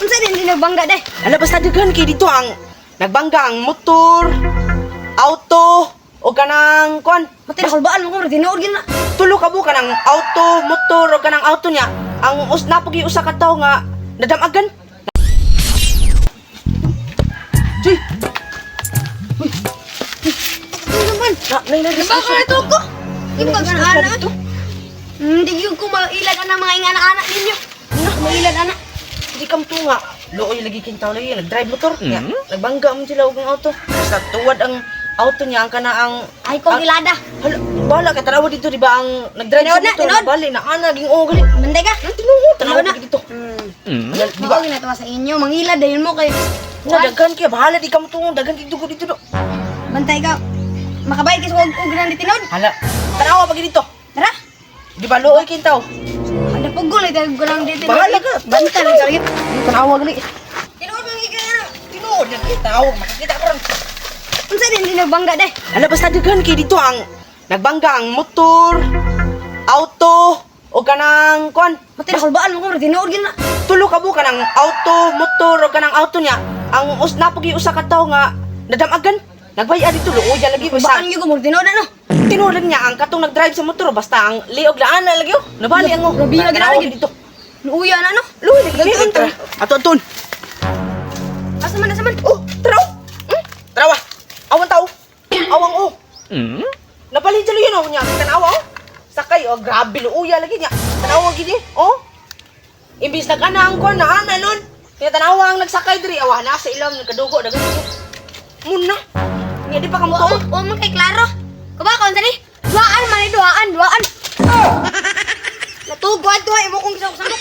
Unsa din nagbangga day? Ala basta daghan kay dito ang nagbangga ang motor, auto o kanang kuan. Mati nakulbaan mo ko tinuod gyud na. Tulo ka bu kanang auto, motor o kanang auto niya. Ang napagi usa ka tawo nga nadamagan. Joy. Ano naman? Nay Baka na to ko. Ibang ana. Hindi gyud ko mailan ang mga anak-anak ninyo. Ano mailan ana? Di kam tunga. Looy lagi king tawo lagi nag-drive motor niya. Nagbangga man sila og ang auto. Basta tuwad ang auto niya ang kana ang Ay ko gilada. hala, bala ka tanawa dito di ba ang nag-drive Tinood sa na, motor tinood. bali na ana ging gali. Manday ka? Tinuod tanawa Tinood na. dito. Di ba ginatawa sa inyo? Mangilad dayon mo kay Daghan kay bahala di kam tungo daghan dito ko dito do. Bantay ka. Makabayad ka sa ug-ugan di tinod. Hala, tanawa pag dito. Tara. Di ba looy king tawo? Ada pugol ito gulang di tinod. Bahala ka. Bantay lang kaya. Tanawa gali. Tinod man gikan. Tinuod na kita tawo makakita ko ron. Unsa din nagbangga day? Ala basta daghan kay dito ang nagbangga ang motor, auto o kanang kuan. Mati nakulbaan mo ko tinuod gyud na. Tulo ka bu kanang auto, motor o kanang auto niya. Ang napagi usa ka tawo nga nadamagan. Nagbayad dito luoy lagi basta. Baan gyud ko mo tinuod na no. Tinuod niya ang katong nag-drive sa motor basta ang liog laan na lagi oh. Nabali ang Grabe lagi na lagi. dito. Nuuya na no. Luoy lagi dito. Aton. Asa man asa man. Oh, taraw. Tarawa. Awan tao. Awang oh. Napalid jalo yun oh niya. Tanawa oh. Sakay oh, grabe luuya lagi niya. Tanawa gid oh. Imbis na kana ang kuan na ana nun. Kaya tanawa ang nagsakay diri awa na sa ilam nagkadugo dagan. Muna. Nga di pa kamo Wa to. wa man kay klaro. Kuba kon tani? Duaan man duaan. Natugwad to imo kung gisog sandok.